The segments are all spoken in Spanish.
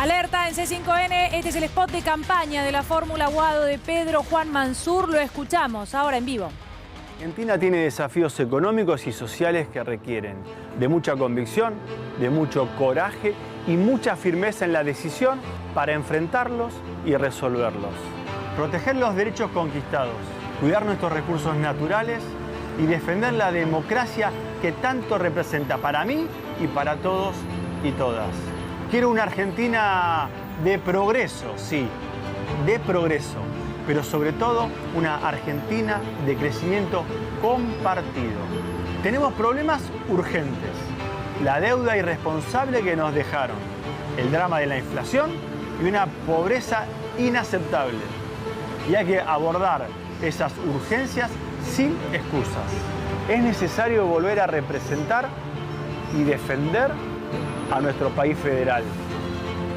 Alerta en C5N, este es el spot de campaña de la fórmula Guado de Pedro Juan Mansur. Lo escuchamos ahora en vivo. Argentina tiene desafíos económicos y sociales que requieren de mucha convicción, de mucho coraje y mucha firmeza en la decisión para enfrentarlos y resolverlos. Proteger los derechos conquistados, cuidar nuestros recursos naturales y defender la democracia que tanto representa para mí y para todos y todas. Quiero una Argentina de progreso, sí, de progreso, pero sobre todo una Argentina de crecimiento compartido. Tenemos problemas urgentes, la deuda irresponsable que nos dejaron, el drama de la inflación y una pobreza inaceptable. Y hay que abordar esas urgencias sin excusas. Es necesario volver a representar y defender a nuestro país federal.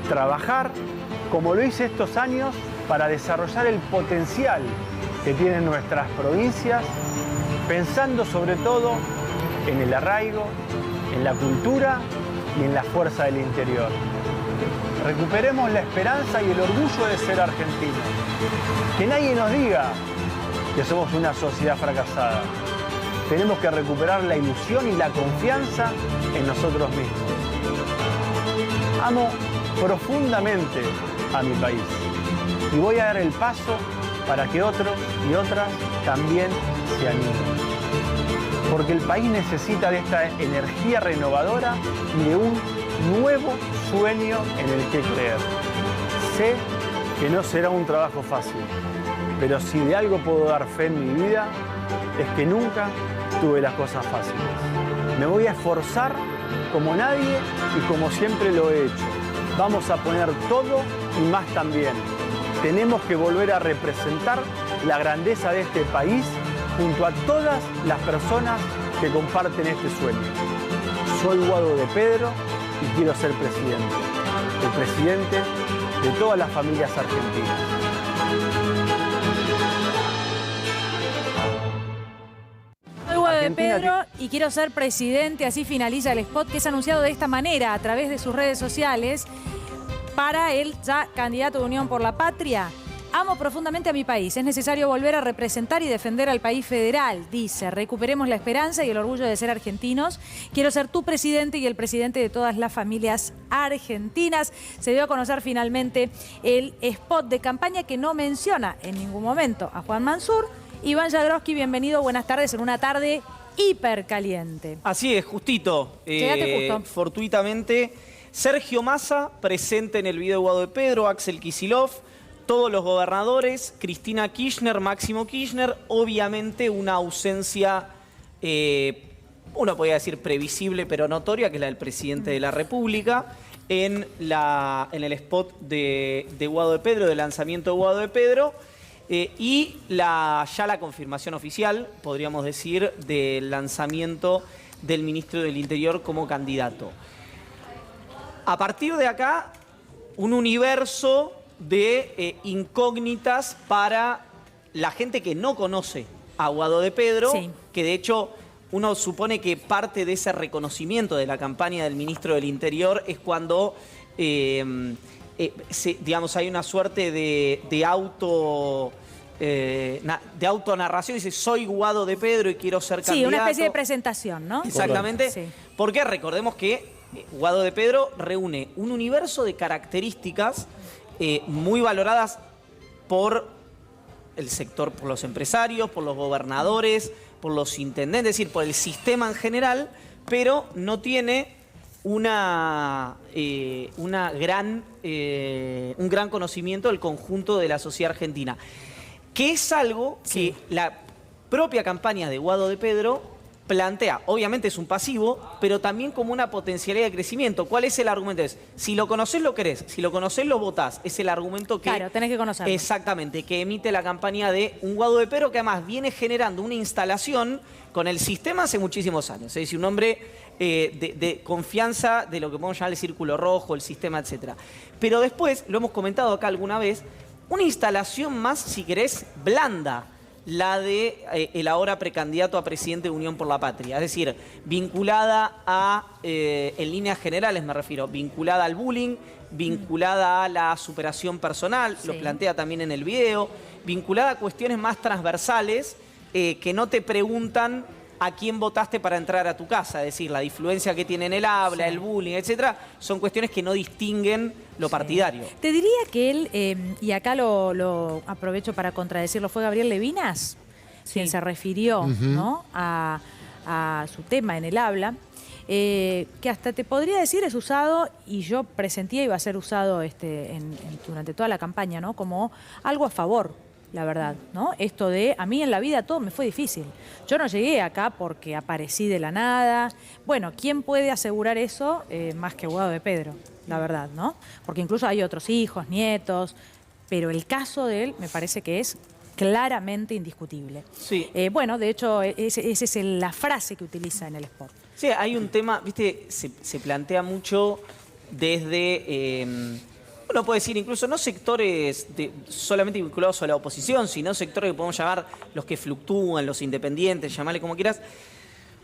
Trabajar, como lo hice estos años, para desarrollar el potencial que tienen nuestras provincias, pensando sobre todo en el arraigo, en la cultura y en la fuerza del interior. Recuperemos la esperanza y el orgullo de ser argentinos. Que nadie nos diga que somos una sociedad fracasada. Tenemos que recuperar la ilusión y la confianza en nosotros mismos. Amo profundamente a mi país y voy a dar el paso para que otros y otras también se animen. Porque el país necesita de esta energía renovadora y de un nuevo sueño en el que creer. Sé que no será un trabajo fácil, pero si de algo puedo dar fe en mi vida, es que nunca tuve las cosas fáciles. Me voy a esforzar como nadie y como siempre lo he hecho. Vamos a poner todo y más también. Tenemos que volver a representar la grandeza de este país junto a todas las personas que comparten este sueño. Soy Guado de Pedro y quiero ser presidente. El presidente de todas las familias argentinas. De Pedro y quiero ser presidente, así finaliza el spot que es anunciado de esta manera a través de sus redes sociales para el ya candidato de Unión por la Patria. Amo profundamente a mi país, es necesario volver a representar y defender al país federal, dice. Recuperemos la esperanza y el orgullo de ser argentinos. Quiero ser tu presidente y el presidente de todas las familias argentinas. Se dio a conocer finalmente el spot de campaña que no menciona en ningún momento a Juan Mansur. Iván Jagroski, bienvenido, buenas tardes en una tarde hipercaliente. Así es, justito. Llegaste justo. Fortuitamente, Sergio Massa presente en el video de Guado de Pedro, Axel Kicillof, todos los gobernadores, Cristina Kirchner, Máximo Kirchner, obviamente una ausencia, uno podría decir previsible pero notoria, que es la del presidente de la República, en el spot de Guado de Pedro, del lanzamiento de Guado de Pedro. Y ya la confirmación oficial, podríamos decir, del lanzamiento del ministro del Interior como candidato. A partir de acá, un universo de incógnitas para la gente que no conoce a Guado de Pedro, sí, que de hecho uno supone que parte de ese reconocimiento de la campaña del ministro del Interior es cuando digamos, hay una suerte de autonarración, dice, soy Guado de Pedro y quiero ser candidato. Sí, una especie de presentación, ¿no? Exactamente, sí. Porque recordemos que Guado de Pedro reúne un universo de características muy valoradas por el sector, por los empresarios, por los gobernadores, por los intendentes, es decir, por el sistema en general, pero no tiene un gran conocimiento del conjunto de la sociedad argentina, que es algo que la propia campaña de Guado de Pedro plantea. Obviamente es un pasivo, pero también como una potencialidad de crecimiento. ¿Cuál es el argumento? Si lo conocés, lo querés. Si lo conocés, lo votás. Es el argumento que... Claro, tenés que conocerlo. Exactamente, que emite la campaña de un Guado de Pedro que además viene generando una instalación con el sistema hace muchísimos años. Es decir, un hombre de confianza de lo que podemos llamar el círculo rojo, el sistema, etc. Pero después, lo hemos comentado acá alguna vez, una instalación más, si querés, blanda, la de el ahora precandidato a presidente de Unión por la Patria. Es decir, vinculada a, en líneas generales me refiero, vinculada al bullying, vinculada a la superación personal, lo plantea también en el video, vinculada a cuestiones más transversales que no te preguntan a quién votaste para entrar a tu casa, es decir, la influencia que tiene en el habla, el bullying, etcétera, son cuestiones que no distinguen lo partidario. Te diría que él, y acá lo aprovecho para contradecirlo, fue Gabriel Levinas, quien se refirió, ¿no?, a su tema en el habla, que hasta te podría decir es usado, y yo presentía iba a ser usado durante toda la campaña, ¿no?, como algo a favor, la verdad, ¿no? Esto de, a mí en la vida todo me fue difícil. Yo no llegué acá porque aparecí de la nada. Bueno, ¿quién puede asegurar eso más que Guado de Pedro, la verdad, ¿no? Porque incluso hay otros hijos, nietos, pero el caso de él me parece que es claramente indiscutible. Sí. Bueno, de hecho, esa es la frase que utiliza en el spot. Sí, hay un tema, viste, se plantea mucho desde, uno puede decir incluso no sectores solamente vinculados a la oposición, sino sectores que podemos llamar los que fluctúan, los independientes, llamarle como quieras.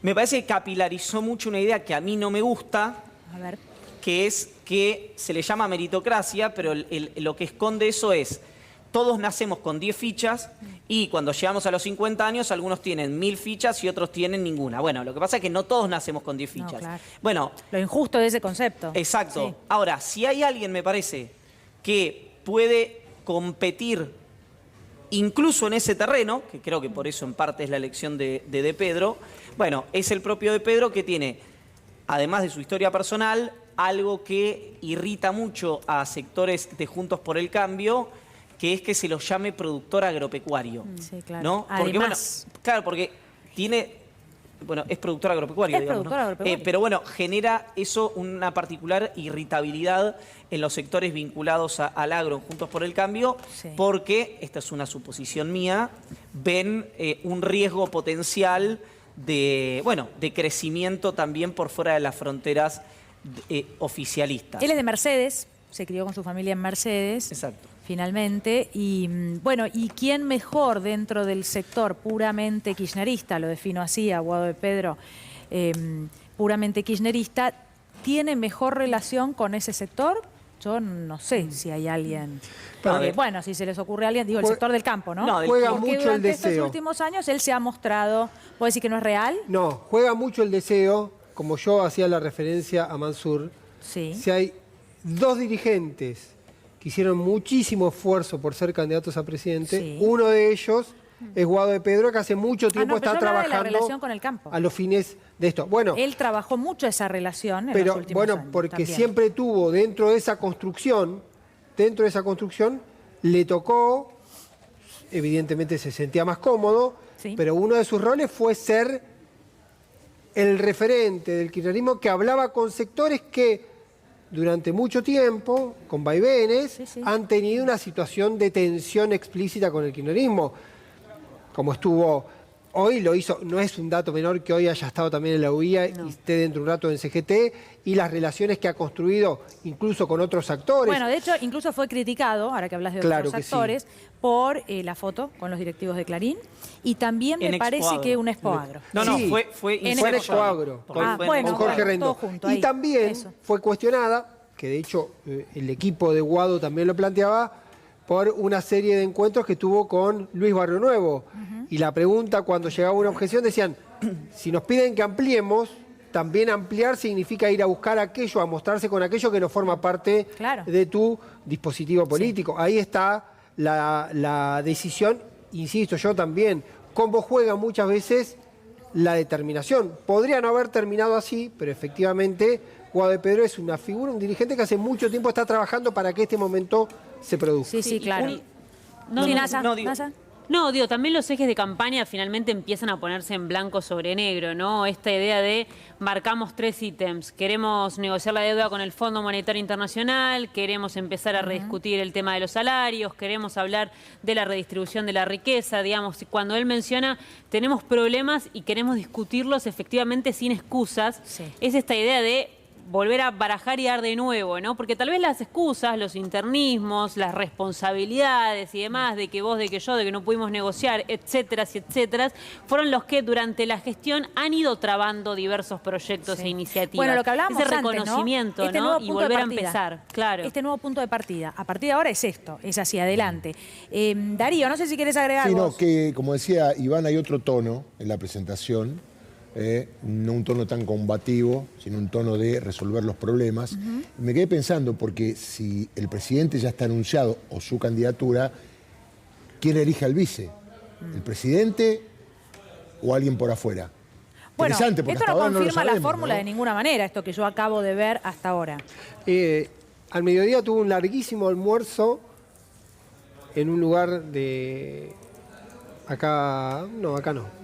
Me parece que capilarizó mucho una idea que a mí no me gusta, que es que se le llama meritocracia, pero lo que esconde eso es: todos nacemos con 10 fichas y cuando llegamos a los 50 años algunos tienen 1000 fichas y otros tienen ninguna. Bueno, lo que pasa es que no todos nacemos con 10 fichas. No, claro. Bueno, lo injusto de ese concepto. Exacto. Sí. Ahora, si hay alguien, me parece, que puede competir incluso en ese terreno, que creo que por eso en parte es la elección de Pedro, bueno, es el propio de Pedro, que tiene, además de su historia personal, algo que irrita mucho a sectores de Juntos por el Cambio, que es que se lo llame productor agropecuario. Sí, claro. ¿No? Porque, además, bueno, claro, porque tiene... Bueno, es productor agropecuario, digamos, ¿no? Agropecuario. Pero bueno, genera eso una particular irritabilidad en los sectores vinculados al agro en Juntos por el Cambio, porque, esta es una suposición mía, ven un riesgo potencial de crecimiento también por fuera de las fronteras oficialistas. Él es de Mercedes, se crió con su familia en Mercedes. Exacto. Finalmente, y bueno, ¿y quién mejor dentro del sector puramente kirchnerista, lo defino así, a Guado de Pedro, puramente kirchnerista, tiene mejor relación con ese sector? Yo no sé si hay alguien, bueno, si se les ocurre a alguien, digo, el sector del campo, ¿no? Juega mucho el deseo. Estos últimos años él se ha mostrado, ¿puedo decir que no es real? No, juega mucho el deseo, como yo hacía la referencia a Mansur. Sí. Si hay dos dirigentes que hicieron muchísimo esfuerzo por ser candidatos a presidente. Uno de ellos es Guado de Pedro, que hace mucho tiempo está trabajando de la relación con el campo. A los fines de esto. Bueno, él trabajó mucho esa relación en los últimos años, porque también. siempre tuvo dentro de esa construcción, le tocó, evidentemente se sentía más cómodo, pero uno de sus roles fue ser el referente del kirchnerismo que hablaba con sectores que durante mucho tiempo, con vaivenes, han tenido una situación de tensión explícita con el kirchnerismo. Como estuvo hoy, lo hizo, no es un dato menor que hoy haya estado también en la UIA y esté dentro de un rato en CGT, y las relaciones que ha construido incluso con otros actores. Bueno, de hecho, incluso fue criticado, ahora que hablas de otros actores, por la foto con los directivos de Clarín, y también me parece que un Expoagro. No, fue en Expoagro, con Jorge Rendón. Y también fue cuestionada, que de hecho el equipo de Guado también lo planteaba, por una serie de encuentros que tuvo con Luis Barrio Nuevo. Y la pregunta, cuando llegaba una objeción, decían, si nos piden que ampliemos, también ampliar significa ir a buscar aquello, a mostrarse con aquello que no forma parte de tu dispositivo político. Ahí está la decisión, insisto yo también, cómo juega muchas veces la determinación. Podría no haber terminado así, pero efectivamente Guado de Pedro es una figura, un dirigente que hace mucho tiempo está trabajando para que este momento se produzca. Sí, claro. No, digo, también los ejes de campaña finalmente empiezan a ponerse en blanco sobre negro, ¿no? Esta idea de marcamos 3 ítems. Queremos negociar la deuda con el Fondo Monetario Internacional, queremos empezar a rediscutir el tema de los salarios, queremos hablar de la redistribución de la riqueza, digamos. Cuando él menciona, tenemos problemas y queremos discutirlos efectivamente sin excusas, es esta idea de volver a barajar y dar de nuevo, ¿no? Porque tal vez las excusas, los internismos, las responsabilidades y demás, de que vos, de que yo, de que no pudimos negociar, etcétera, etcétera, fueron los que durante la gestión han ido trabando diversos proyectos e iniciativas. Bueno, lo que hablábamos ese antes, reconocimiento, ¿no? Este ¿no? Y volver a empezar, claro. Este nuevo punto de partida. A partir de ahora es esto, es hacia adelante. Darío, no sé si querés agregar algo. Sí, no, que como decía Iván, hay otro tono en la presentación. No un tono tan combativo, sino un tono de resolver los problemas. Me quedé pensando, porque si el presidente ya está anunciado, o su candidatura, ¿quién elige al vice? ¿El presidente o alguien por afuera? Bueno, interesante, porque esto no hasta ahora confirma no lo sabemos, la fórmula, ¿no? de ninguna manera, esto que yo acabo de ver hasta ahora. Al mediodía tuvo un larguísimo almuerzo en un lugar de... acá no,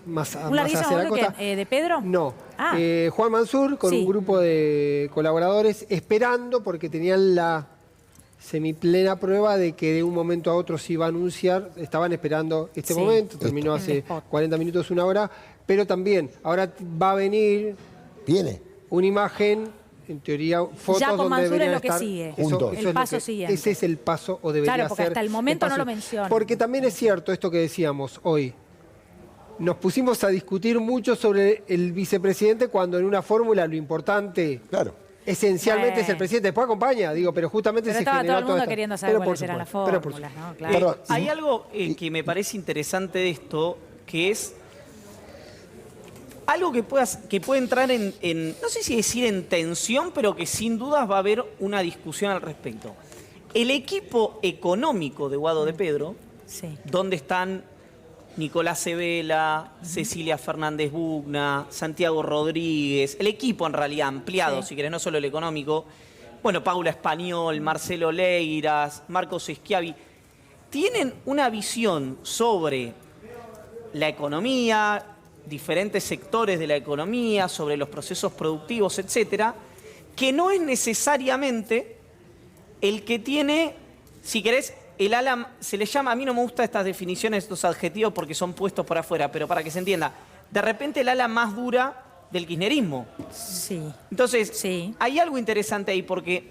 más hacia la costa. ¿De Pedro? No. Juan Mansur con un grupo de colaboradores esperando, porque tenían la semiplena prueba de que de un momento a otro se iba a anunciar. Estaban esperando este momento, terminó hace 40 minutos, una hora, pero también ahora va a venir una imagen, en teoría, fotos ya con donde Mansur deberían es lo que estar sigue. Eso el paso siguiente. Ese es el paso, o debería ser. Claro, porque hasta el momento no lo menciona. Porque también es cierto esto que decíamos hoy. Nos pusimos a discutir mucho sobre el vicepresidente cuando en una fórmula lo importante esencialmente es el presidente. Después acompaña, pero justamente se generó todo el mundo esto. queriendo saber cuáles eran las fórmulas, ¿no? Claro. Hay algo que me parece interesante de esto, que es algo que puede entrar en, no sé si decir en tensión, pero que sin dudas va a haber una discusión al respecto. El equipo económico de Guado de Pedro, donde están Nicolás Cebela, Cecilia Fernández Bugna, Santiago Rodríguez, el equipo en realidad ampliado, si querés, no solo el económico, bueno, Paula Español, Marcelo Leiras, Marcos Schiavi, tienen una visión sobre la economía, diferentes sectores de la economía, sobre los procesos productivos, etcétera, que no es necesariamente el que tiene, si querés, el ala, se le llama, a mí no me gustan estas definiciones, estos adjetivos porque son puestos por afuera, pero para que se entienda, de repente el ala más dura del kirchnerismo. Sí. Entonces, hay algo interesante ahí, porque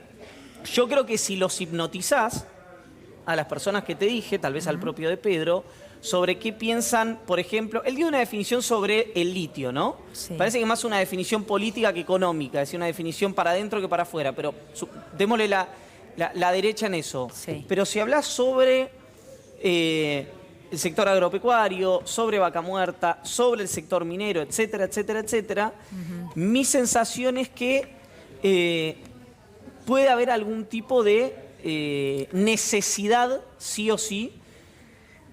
yo creo que si los hipnotizás a las personas que te dije, tal vez al propio de Pedro, sobre qué piensan, por ejemplo, él dio una definición sobre el litio, ¿no? Parece que más una definición política que económica, es decir, una definición para adentro que para afuera, pero démosle la derecha en eso. Pero si hablas sobre el sector agropecuario, sobre Vaca Muerta, sobre el sector minero, etcétera, etcétera, etcétera, mi sensación es que puede haber algún tipo de necesidad, sí o sí,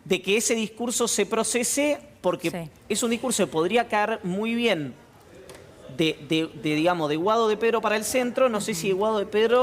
de que ese discurso se procese, porque es un discurso que podría caer muy bien digamos, de Guado de Pedro para el centro. No sé si de Guado de Pedro